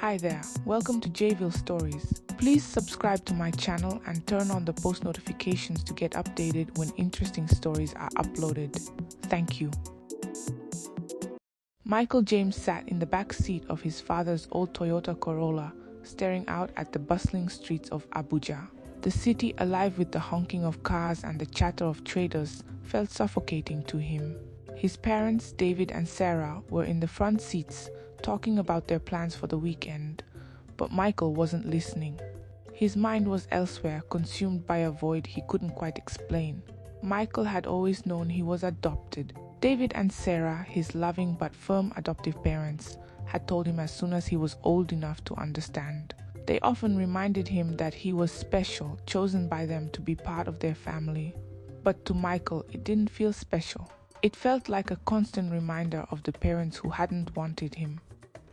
Hi there, welcome to Jabil Stories. Please subscribe to my channel and turn on the post notifications to get updated when interesting stories are uploaded. Thank you. Michael James sat in the back seat of his father's old Toyota Corolla, staring out at the bustling streets of Abuja. The city, alive with the honking of cars and the chatter of traders, felt suffocating to him. His parents, David and Sarah, were in the front seats, talking about their plans for the weekend, but Michael wasn't listening. His mind was elsewhere, consumed by a void he couldn't quite explain. Michael had always known he was adopted. David and Sarah, his loving but firm adoptive parents, had told him as soon as he was old enough to understand. They often reminded him that he was special, chosen by them to be part of their family. But to Michael, it didn't feel special. It felt like a constant reminder of the parents who hadn't wanted him.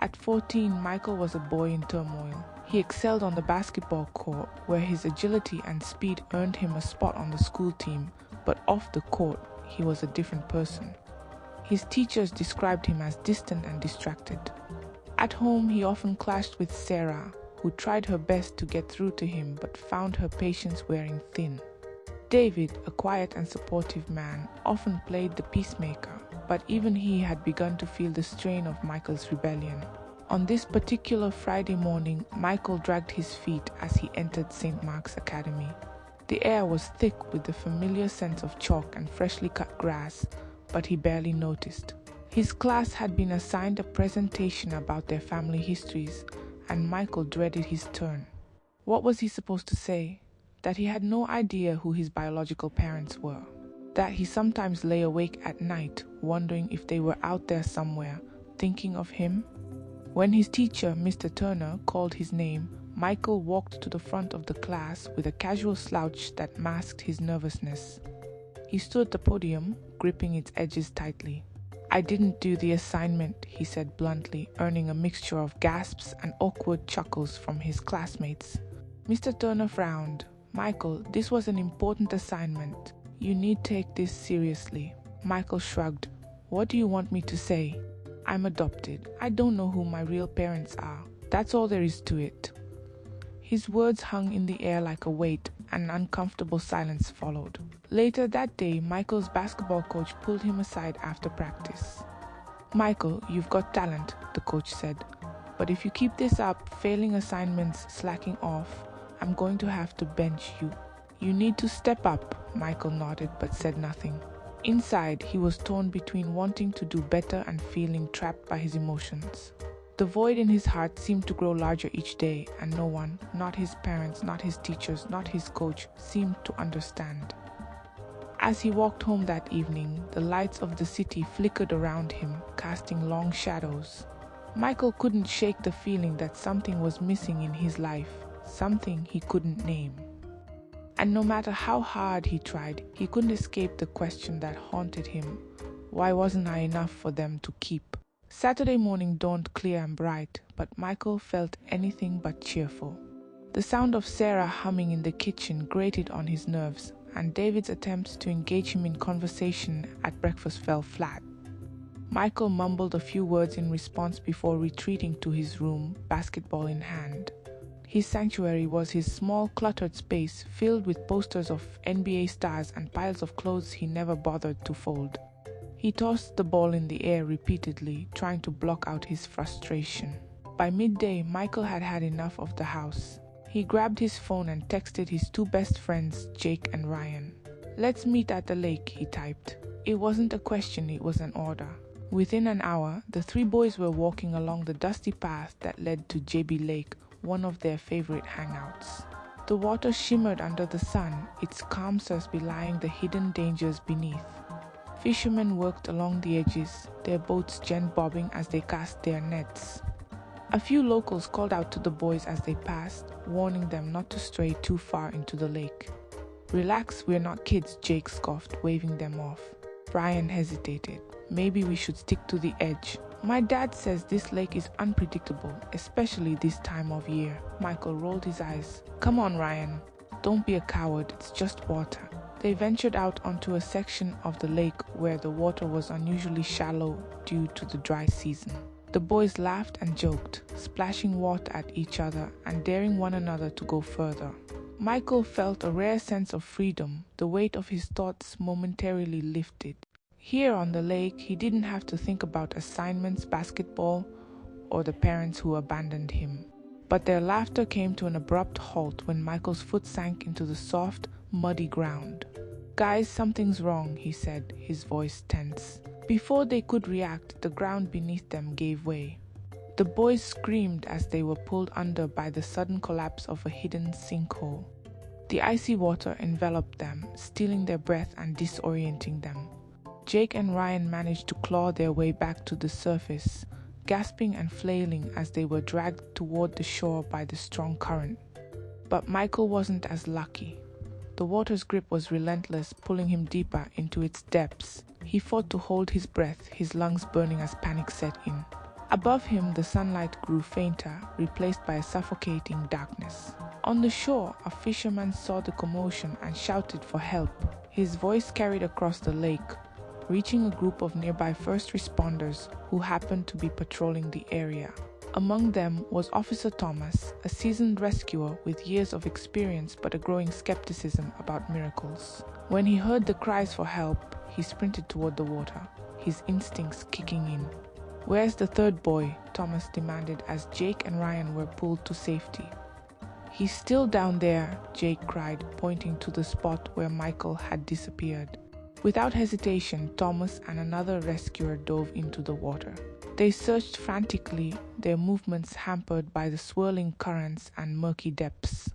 At 14, Michael was a boy in turmoil. He excelled on the basketball court, where his agility and speed earned him a spot on the school team, but off the court, he was a different person. His teachers described him as distant and distracted. At home, he often clashed with Sarah, who tried her best to get through to him but found her patience wearing thin. David, a quiet and supportive man, often played the peacemaker, but even he had begun to feel the strain of Michael's rebellion. On this particular Friday morning, Michael dragged his feet as he entered St. Mark's Academy. The air was thick with the familiar scent of chalk and freshly cut grass, but he barely noticed. His class had been assigned a presentation about their family histories, and Michael dreaded his turn. What was he supposed to say? That he had no idea who his biological parents were. That he sometimes lay awake at night, wondering if they were out there somewhere, thinking of him. When his teacher, Mr. Turner, called his name, Michael walked to the front of the class with a casual slouch that masked his nervousness. He stood at the podium, gripping its edges tightly. "I didn't do the assignment," he said bluntly, earning a mixture of gasps and awkward chuckles from his classmates. Mr. Turner frowned. "Michael, this was an important assignment. You need take this seriously." Michael shrugged. "What do you want me to say?" "I'm adopted. I don't know who my real parents are. That's all there is to it." His words hung in the air like a weight, and an uncomfortable silence followed. Later that day, Michael's basketball coach pulled him aside after practice. "Michael, you've got talent," the coach said. "But if you keep this up, failing assignments, slacking off, I'm going to have to bench you." "You need to step up," Michael nodded but said nothing. Inside, he was torn between wanting to do better and feeling trapped by his emotions. The void in his heart seemed to grow larger each day, and no one, not his parents, not his teachers, not his coach, seemed to understand. As he walked home that evening, the lights of the city flickered around him, casting long shadows. Michael couldn't shake the feeling that something was missing in his life, something he couldn't name. And no matter how hard he tried, he couldn't escape the question that haunted him. Why wasn't I enough for them to keep? Saturday morning dawned clear and bright, but Michael felt anything but cheerful. The sound of Sarah humming in the kitchen grated on his nerves, and David's attempts to engage him in conversation at breakfast fell flat. Michael mumbled a few words in response before retreating to his room, basketball in hand. His sanctuary was his small, cluttered space filled with posters of NBA stars and piles of clothes he never bothered to fold. He tossed the ball in the air repeatedly, trying to block out his frustration. By midday, Michael had had enough of the house. He grabbed his phone and texted his two best friends, Jake and Ryan. "Let's meet at the lake," he typed. It wasn't a question, it was an order. Within an hour, the three boys were walking along the dusty path that led to Jabi Lake, one of their favorite hangouts. The water shimmered under the sun, its calm surface belying the hidden dangers beneath. Fishermen worked along the edges, their boats gent-bobbing as they cast their nets. A few locals called out to the boys as they passed, warning them not to stray too far into the lake. "Relax, we're not kids," Jake scoffed, waving them off. Brian hesitated. "Maybe we should stick to the edge." "My dad says this lake is unpredictable, especially this time of year." Michael rolled his eyes. "Come on, Ryan. Don't be a coward, it's just water." They ventured out onto a section of the lake where the water was unusually shallow due to the dry season. The boys laughed and joked, splashing water at each other and daring one another to go further. Michael felt a rare sense of freedom. The weight of his thoughts momentarily lifted. Here on the lake, he didn't have to think about assignments, basketball, or the parents who abandoned him. But their laughter came to an abrupt halt when Michael's foot sank into the soft, muddy ground. "Guys, something's wrong," he said, his voice tense. Before they could react, the ground beneath them gave way. The boys screamed as they were pulled under by the sudden collapse of a hidden sinkhole. The icy water enveloped them, stealing their breath and disorienting them. Jake and Ryan managed to claw their way back to the surface, gasping and flailing as they were dragged toward the shore by the strong current. But Michael wasn't as lucky. The water's grip was relentless, pulling him deeper into its depths. He fought to hold his breath, his lungs burning as panic set in. Above him, the sunlight grew fainter, replaced by a suffocating darkness. On the shore, a fisherman saw the commotion and shouted for help. His voice carried across the lake, reaching a group of nearby first responders who happened to be patrolling the area. Among them was Officer Thomas, a seasoned rescuer with years of experience but a growing skepticism about miracles. When he heard the cries for help, he sprinted toward the water, his instincts kicking in. "Where's the third boy?" Thomas demanded as Jake and Ryan were pulled to safety. "He's still down there," Jake cried, pointing to the spot where Michael had disappeared. Without hesitation, Thomas and another rescuer dove into the water. They searched frantically, their movements hampered by the swirling currents and murky depths.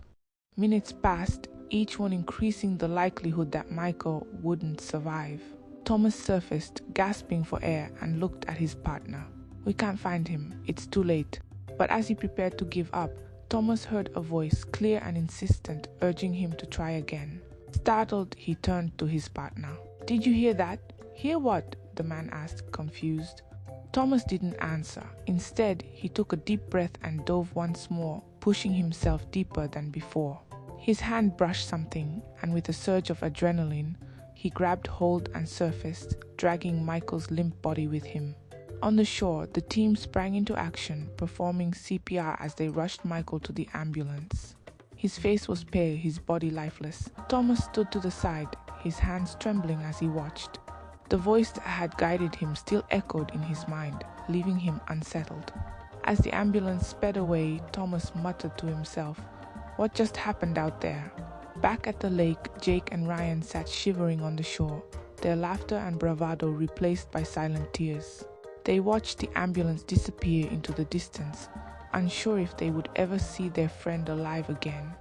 Minutes passed, each one increasing the likelihood that Michael wouldn't survive. Thomas surfaced, gasping for air, and looked at his partner. "We can't find him. It's too late." But as he prepared to give up, Thomas heard a voice, clear and insistent, urging him to try again. Startled, he turned to his partner. "Did you hear that?" "Hear what?" the man asked, confused. Thomas didn't answer. Instead, he took a deep breath and dove once more, pushing himself deeper than before. His hand brushed something, and with a surge of adrenaline, he grabbed hold and surfaced, dragging Michael's limp body with him. On the shore, the team sprang into action, performing CPR as they rushed Michael to the ambulance. His face was pale, his body lifeless. Thomas stood to the side, his hands trembling as he watched. The voice that had guided him still echoed in his mind, leaving him unsettled. As the ambulance sped away, Thomas muttered to himself, "What just happened out there?" Back at the lake, Jake and Ryan sat shivering on the shore, their laughter and bravado replaced by silent tears. They watched the ambulance disappear into the distance, unsure if they would ever see their friend alive again.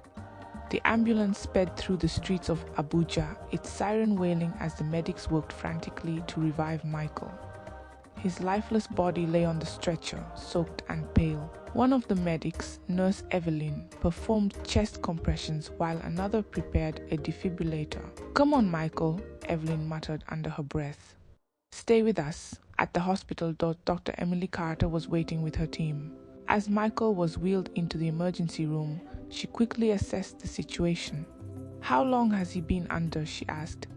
The ambulance sped through the streets of Abuja, its siren wailing as the medics worked frantically to revive Michael. His lifeless body lay on the stretcher, soaked and pale. One of the medics, Nurse Evelyn, performed chest compressions while another prepared a defibrillator. "Come on, Michael," Evelyn muttered under her breath. "Stay with us." At the hospital, Dr. Emily Carter was waiting with her team. As Michael was wheeled into the emergency room, she quickly assessed the situation. "How long has he been under?" she asked.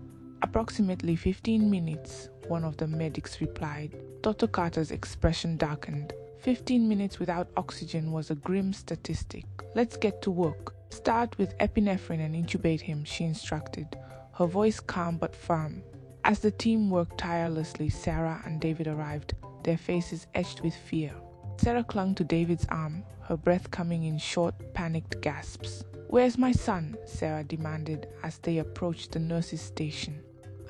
"Approximately 15 minutes, one of the medics replied. Dr. Carter's expression darkened. 15 minutes without oxygen was a grim statistic. "Let's get to work. Start with epinephrine and intubate him," she instructed, her voice calm but firm. As the team worked tirelessly, Sarah and David arrived, their faces etched with fear. Sarah clung to David's arm, her breath coming in short, panicked gasps. "Where's my son?" Sarah demanded as they approached the nurse's station.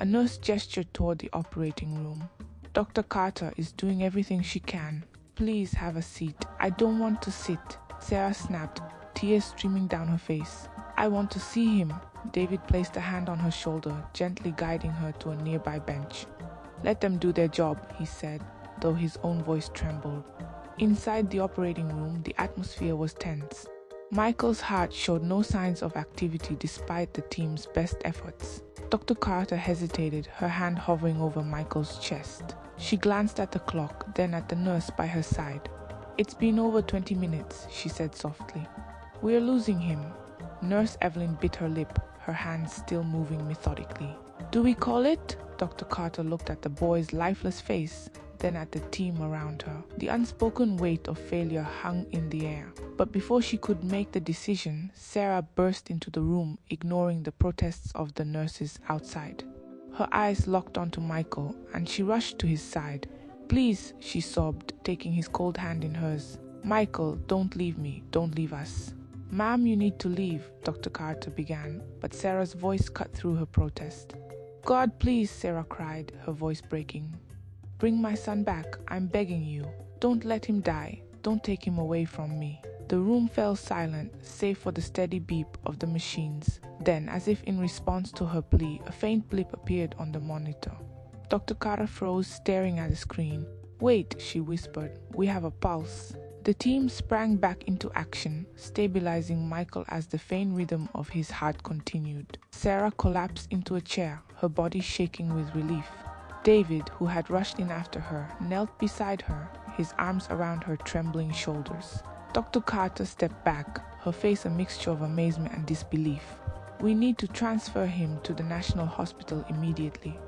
A nurse gestured toward the operating room. "Dr. Carter is doing everything she can. Please have a seat." "I don't want to sit," Sarah snapped, tears streaming down her face. "I want to see him." David placed a hand on her shoulder, gently guiding her to a nearby bench. "Let them do their job," he said, though his own voice trembled. Inside the operating room, the atmosphere was tense. Michael's heart showed no signs of activity despite the team's best efforts. Dr. Carter hesitated, her hand hovering over Michael's chest. She glanced at the clock, then at the nurse by her side. "It's been over 20 minutes, she said softly. "We're losing him." Nurse Evelyn bit her lip, her hands still moving methodically. "Do we call it?" Dr. Carter looked at the boy's lifeless face, then at the team around her. The unspoken weight of failure hung in the air. But before she could make the decision, Sarah burst into the room, ignoring the protests of the nurses outside. Her eyes locked onto Michael, and she rushed to his side. "Please," she sobbed, taking his cold hand in hers. "Michael, don't leave me. Don't leave us." "Ma'am, you need to leave," Dr. Carter began, but Sarah's voice cut through her protest. "God, please," Sarah cried, her voice breaking. "Bring my son back. I'm begging you. Don't let him die. Don't take him away from me." The room fell silent, save for the steady beep of the machines. Then, as if in response to her plea, a faint blip appeared on the monitor. Dr. Carter froze, staring at the screen. "Wait," she whispered. "We have a pulse." The team sprang back into action, stabilizing Michael as the faint rhythm of his heart continued. Sarah collapsed into a chair, her body shaking with relief. David, who had rushed in after her, knelt beside her, his arms around her trembling shoulders. Dr. Carter stepped back, her face a mixture of amazement and disbelief. "We need to transfer him to the National Hospital immediately.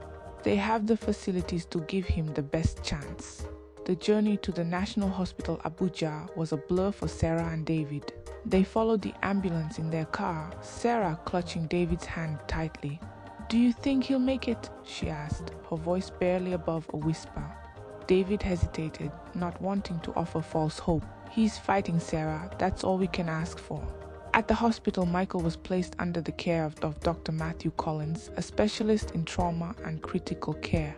They have the facilities to give him the best chance." The journey to the National Hospital Abuja was a blur for Sarah and David. They followed the ambulance in their car, Sarah clutching David's hand tightly. "Do you think he'll make it?" she asked, her voice barely above a whisper. David hesitated, not wanting to offer false hope. "He's fighting, Sarah. That's all we can ask for." At the hospital, Michael was placed under the care of Dr. Matthew Collins, a specialist in trauma and critical care.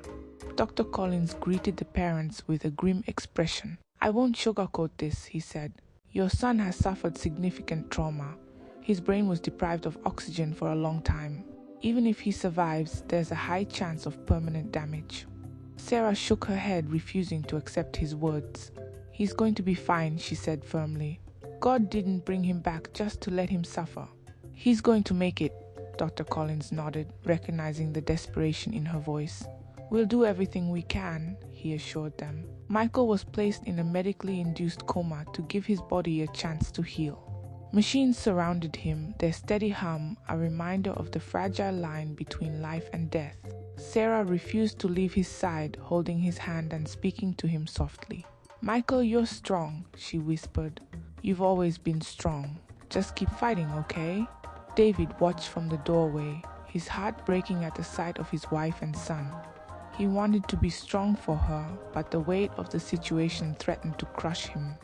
Dr. Collins greeted the parents with a grim expression. "I won't sugarcoat this," he said. "Your son has suffered significant trauma. His brain was deprived of oxygen for a long time. Even if he survives, there's a high chance of permanent damage." Sarah shook her head, refusing to accept his words. "He's going to be fine," she said firmly. "God didn't bring him back just to let him suffer." "He's going to make it," Dr. Collins nodded, recognizing the desperation in her voice. "We'll do everything we can," he assured them. Michael was placed in a medically induced coma to give his body a chance to heal. Machines surrounded him, their steady hum a reminder of the fragile line between life and death. Sarah refused to leave his side, holding his hand and speaking to him softly. "Michael, you're strong," she whispered. "You've always been strong. Just keep fighting, okay?" David watched from the doorway, his heart breaking at the sight of his wife and son. He wanted to be strong for her, but the weight of the situation threatened to crush him.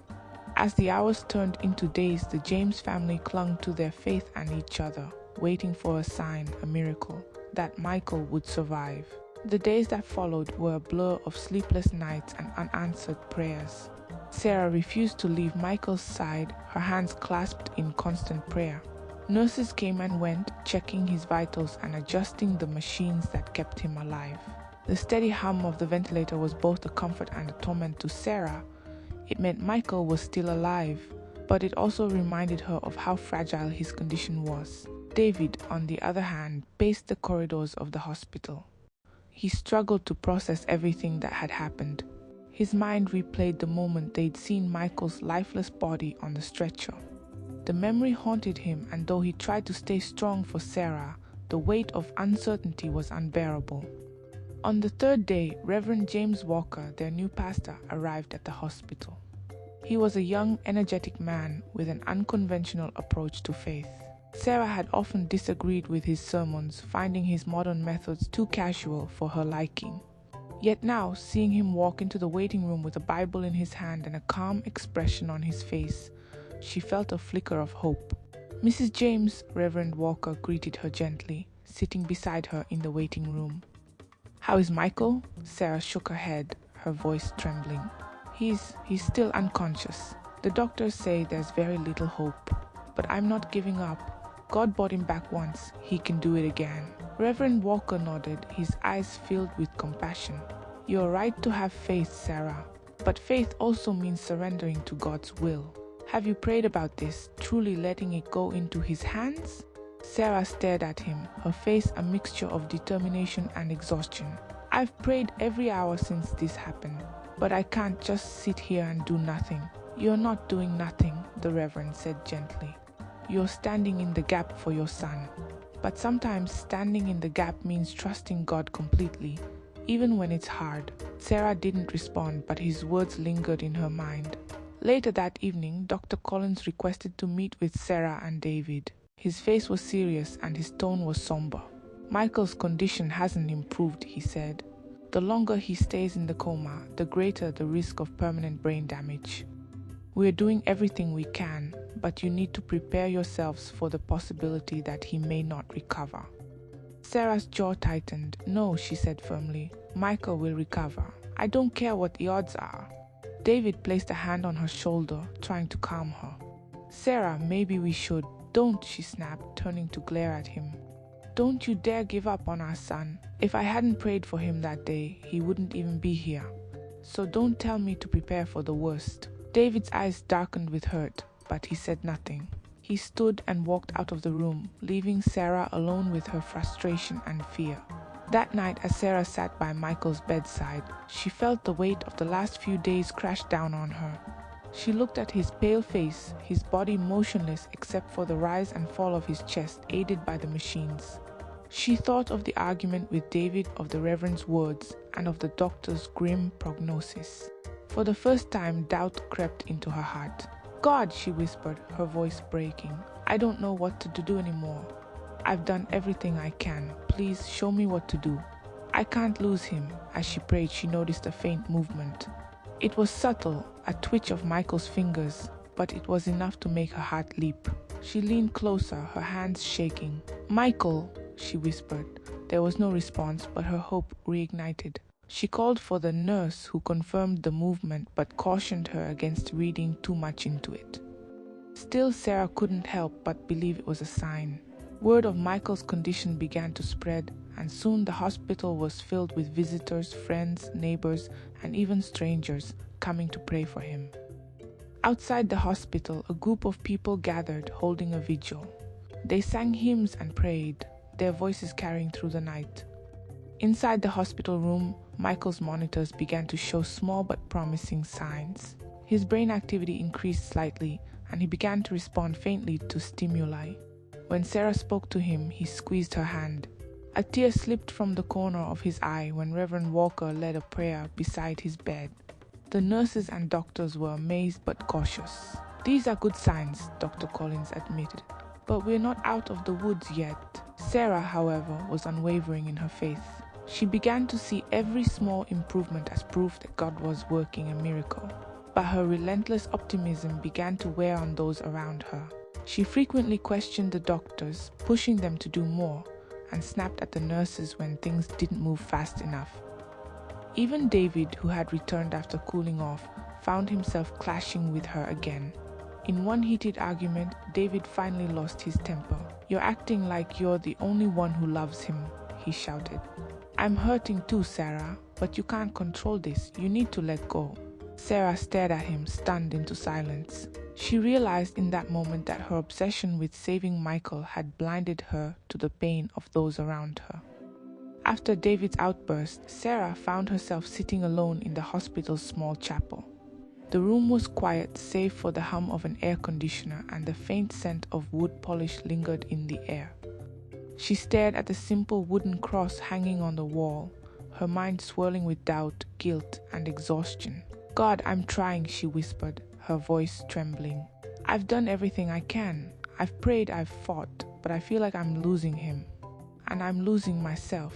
As the hours turned into days, the James family clung to their faith and each other, waiting for a sign, a miracle, that Michael would survive. The days that followed were a blur of sleepless nights and unanswered prayers. Sarah refused to leave Michael's side, her hands clasped in constant prayer. Nurses came and went, checking his vitals and adjusting the machines that kept him alive. The steady hum of the ventilator was both a comfort and a torment to Sarah. It meant Michael was still alive, but it also reminded her of how fragile his condition was. David, on the other hand, paced the corridors of the hospital. He struggled to process everything that had happened. His mind replayed the moment they'd seen Michael's lifeless body on the stretcher. The memory haunted him, and though he tried to stay strong for Sarah, the weight of uncertainty was unbearable. On the third day, Reverend James Walker, their new pastor, arrived at the hospital. He was a young, energetic man with an unconventional approach to faith. Sarah had often disagreed with his sermons, finding his modern methods too casual for her liking. Yet now, seeing him walk into the waiting room with a Bible in his hand and a calm expression on his face, she felt a flicker of hope. "Mrs. James," Reverend Walker greeted her gently, sitting beside her in the waiting room. "How is Michael?" Sarah shook her head, her voice trembling. He's still unconscious. The doctors say there's very little hope. But I'm not giving up. God brought him back once. He can do it again." Reverend Walker nodded, his eyes filled with compassion. "You're right to have faith, Sarah. But faith also means surrendering to God's will. Have you prayed about this, truly letting it go into His hands?" Sarah stared at him, her face a mixture of determination and exhaustion. "I've prayed every hour since this happened, but I can't just sit here and do nothing." "You're not doing nothing," the Reverend said gently. "You're standing in the gap for your son." But sometimes standing in the gap means trusting God completely, even when it's hard. Sarah didn't respond, but his words lingered in her mind. Later that evening, Dr. Collins requested to meet with Sarah and David. His face was serious and his tone was somber. "Michael's condition hasn't improved," he said. "The longer he stays in the coma, the greater the risk of permanent brain damage. We're doing everything we can, but you need to prepare yourselves for the possibility that he may not recover." Sarah's jaw tightened. "No," she said firmly. "Michael will recover. I don't care what the odds are." David placed a hand on her shoulder, trying to calm her. "Sarah, maybe we should." "Don't," she snapped, turning to glare at him. "Don't you dare give up on our son. If I hadn't prayed for him that day, he wouldn't even be here. So don't tell me to prepare for the worst." David's eyes darkened with hurt, but he said nothing. He stood and walked out of the room, leaving Sarah alone with her frustration and fear. That night, as Sarah sat by Michael's bedside, she felt the weight of the last few days crash down on her. She looked at his pale face, his body motionless except for the rise and fall of his chest aided by the machines. She thought of the argument with David, of the Reverend's words, and of the doctor's grim prognosis. For the first time, doubt crept into her heart. "God," she whispered, her voice breaking, "I don't know what to do anymore. I've done everything I can. Please show me what to do. I can't lose him." As she prayed, she noticed a faint movement. It was subtle, a twitch of Michael's fingers, but it was enough to make her heart leap. She leaned closer, her hands shaking. "Michael," she whispered. There was no response, but her hope reignited. She called for the nurse, who confirmed the movement but cautioned her against reading too much into it. Still, Sarah couldn't help but believe it was a sign. Word of Michael's condition began to spread, and soon the hospital was filled with visitors, friends, neighbors, and even strangers coming to pray for him. Outside the hospital, a group of people gathered, holding a vigil. They sang hymns and prayed, their voices carrying through the night. Inside the hospital room, Michael's monitors began to show small but promising signs. His brain activity increased slightly, and he began to respond faintly to stimuli. When Sarah spoke to him, he squeezed her hand. A tear slipped from the corner of his eye when Reverend Walker led a prayer beside his bed. The nurses and doctors were amazed but cautious. "These are good signs," Dr. Collins admitted, "but we're not out of the woods yet." Sarah, however, was unwavering in her faith. She began to see every small improvement as proof that God was working a miracle. But her relentless optimism began to wear on those around her. She frequently questioned the doctors, pushing them to do more, and snapped at the nurses when things didn't move fast enough. Even David, who had returned after cooling off, found himself clashing with her again. In one heated argument, David finally lost his temper. "You're acting like you're the only one who loves him," he shouted. "I'm hurting too, Sarah, but you can't control this. You need to let go." Sarah stared at him, stunned into silence. She realized in that moment that her obsession with saving Michael had blinded her to the pain of those around her. After David's outburst, Sarah found herself sitting alone in the hospital's small chapel. The room was quiet save for the hum of an air conditioner, and the faint scent of wood polish lingered in the air. She stared at the simple wooden cross hanging on the wall, her mind swirling with doubt, guilt, and exhaustion. "God, I'm trying," she whispered, her voice trembling. "I've done everything I can. I've prayed, I've fought, but I feel like I'm losing him. And I'm losing myself."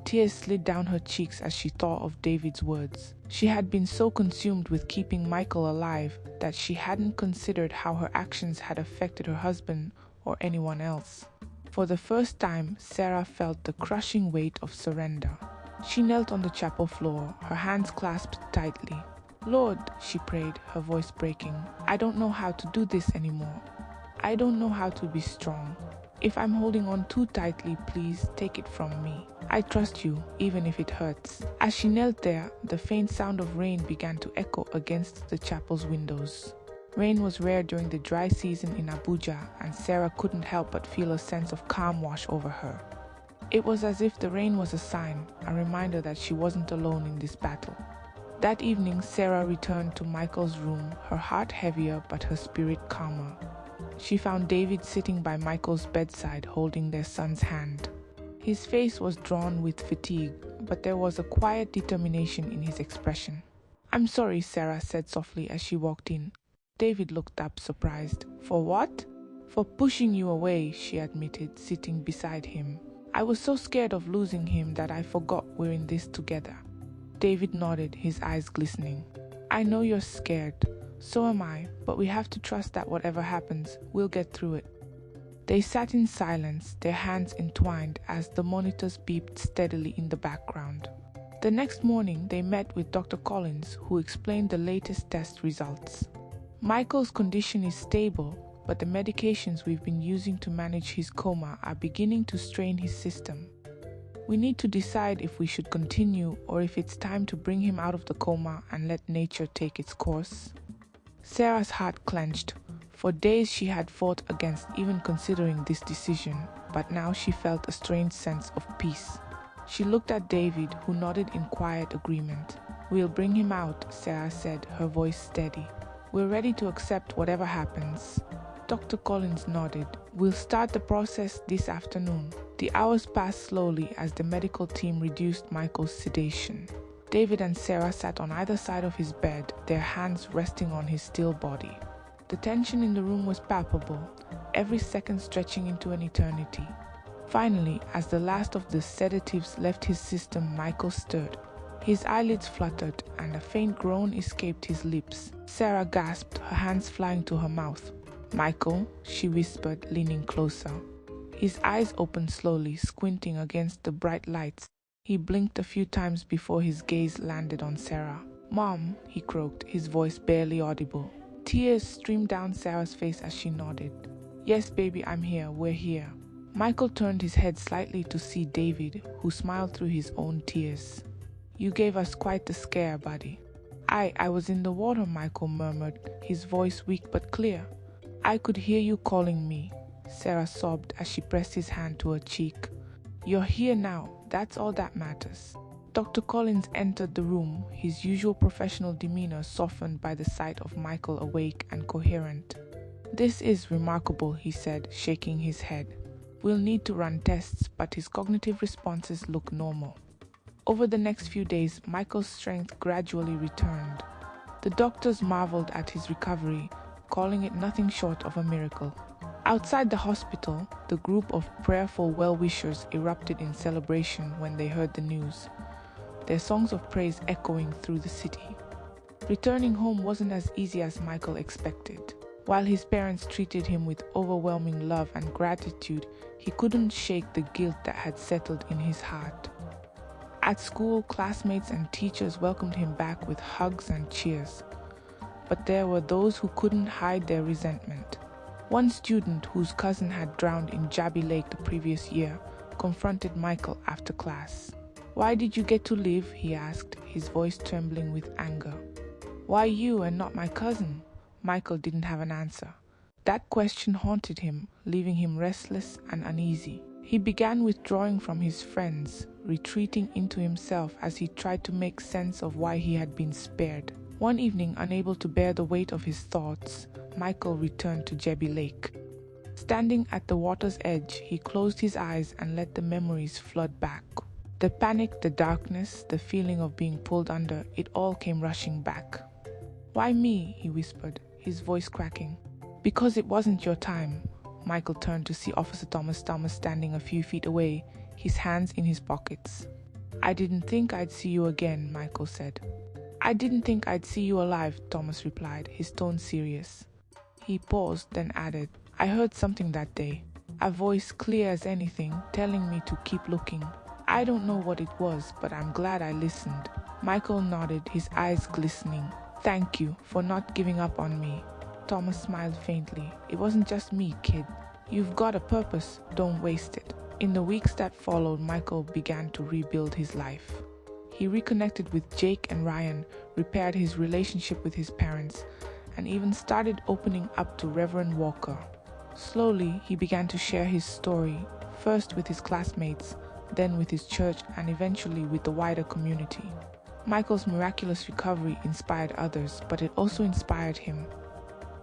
Tears slid down her cheeks as she thought of David's words. She had been so consumed with keeping Michael alive that she hadn't considered how her actions had affected her husband or anyone else. For the first time, Sarah felt the crushing weight of surrender. She knelt on the chapel floor, her hands clasped tightly. "Lord," she prayed, her voice breaking, "I don't know how to do this anymore. I don't know how to be strong. If I'm holding on too tightly, please take it from me. I trust you, even if it hurts." As she knelt there, the faint sound of rain began to echo against the chapel's windows. Rain was rare during the dry season in Abuja, and Sarah couldn't help but feel a sense of calm wash over her. It was as if the rain was a sign, a reminder that she wasn't alone in this battle. That evening, Sarah returned to Michael's room, her heart heavier but her spirit calmer. she found David sitting by Michael's bedside holding their son's hand. His face was drawn with fatigue, but there was a quiet determination in his expression. "I'm sorry," Sarah said softly as she walked in. David looked up, surprised. "For what?" "For pushing you away," she admitted, sitting beside him. "I was so scared of losing him that I forgot we're in this together." David nodded, his eyes glistening. "I know you're scared. So am I, but we have to trust that whatever happens, we'll get through it." They sat in silence, their hands entwined as the monitors beeped steadily in the background. The next morning, they met with Dr. Collins, who explained the latest test results. "Michael's condition is stable, but the medications we've been using to manage his coma are beginning to strain his system. We need to decide if we should continue or if it's time to bring him out of the coma and let nature take its course." Sarah's heart clenched. For days she had fought against even considering this decision, but now she felt a strange sense of peace. She looked at David, who nodded in quiet agreement. "We'll bring him out," Sarah said, her voice steady. "We're ready to accept whatever happens." Dr. Collins nodded. "We'll start the process this afternoon." The hours passed slowly as the medical team reduced Michael's sedation. David and Sarah sat on either side of his bed, their hands resting on his still body. The tension in the room was palpable, every second stretching into an eternity. Finally, as the last of the sedatives left his system, Michael stirred. His eyelids fluttered, and a faint groan escaped his lips. Sarah gasped, her hands flying to her mouth. "Michael," she whispered, leaning closer. His eyes opened slowly, squinting against the bright lights. He blinked a few times before his gaze landed on Sarah. "Mom," he croaked, his voice barely audible. Tears streamed down Sarah's face as she nodded. "Yes, baby, I'm here. We're here." Michael turned his head slightly to see David, who smiled through his own tears. "You gave us quite the scare, buddy." I was in the water," Michael murmured, his voice weak but clear. "I could hear you calling me," Sarah sobbed as she pressed his hand to her cheek. "You're here now. That's all that matters." Dr. Collins entered the room, his usual professional demeanor softened by the sight of Michael awake and coherent. "This is remarkable," he said, shaking his head. "We'll need to run tests, but his cognitive responses look normal." Over the next few days, Michael's strength gradually returned. The doctors marveled at his recovery, calling it nothing short of a miracle. Outside the hospital, the group of prayerful well-wishers erupted in celebration when they heard the news, their songs of praise echoing through the city. Returning home wasn't as easy as Michael expected. While his parents treated him with overwhelming love and gratitude, he couldn't shake the guilt that had settled in his heart. At school, classmates and teachers welcomed him back with hugs and cheers. But there were those who couldn't hide their resentment. One student, whose cousin had drowned in Jabi Lake the previous year, confronted Michael after class. "Why did you get to live?" he asked, his voice trembling with anger. "Why you and not my cousin?" Michael didn't have an answer. That question haunted him, leaving him restless and uneasy. He began withdrawing from his friends, retreating into himself as he tried to make sense of why he had been spared. One evening, unable to bear the weight of his thoughts, Michael returned to Jabi Lake. Standing at the water's edge, he closed his eyes and let the memories flood back. The panic, the darkness, the feeling of being pulled under, it all came rushing back. "Why me?" he whispered, his voice cracking. "Because it wasn't your time." Michael turned to see Officer Thomas standing a few feet away, his hands in his pockets. "I didn't think I'd see you again," Michael said. "I didn't think I'd see you alive," Thomas replied, his tone serious. He paused, then added, "I heard something that day, a voice clear as anything, telling me to keep looking. I don't know what it was, but I'm glad I listened." Michael nodded, his eyes glistening. "Thank you for not giving up on me." Thomas smiled faintly. "It wasn't just me, kid. You've got a purpose, don't waste it." In the weeks that followed, Michael began to rebuild his life. He reconnected with Jake and Ryan, repaired his relationship with his parents, and even started opening up to Reverend Walker. Slowly, he began to share his story, first with his classmates, then with his church, and eventually with the wider community. Michael's miraculous recovery inspired others, but it also inspired him.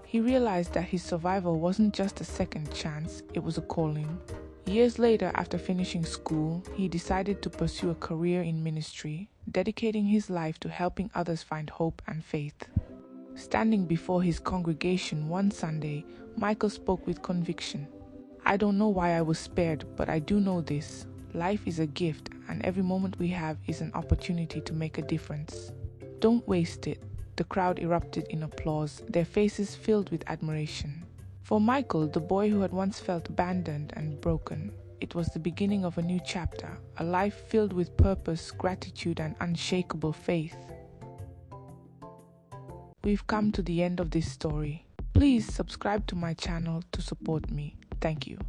He realized that his survival wasn't just a second chance, it was a calling. Years later, after finishing school, he decided to pursue a career in ministry, dedicating his life to helping others find hope and faith. Standing before his congregation one Sunday, Michael spoke with conviction. "I don't know why I was spared, but I do know this. Life is a gift, and every moment we have is an opportunity to make a difference. Don't waste it." The crowd erupted in applause, their faces filled with admiration. For Michael, the boy who had once felt abandoned and broken, it was the beginning of a new chapter, a life filled with purpose, gratitude, and unshakable faith. We've come to the end of this story. Please subscribe to my channel to support me. Thank you.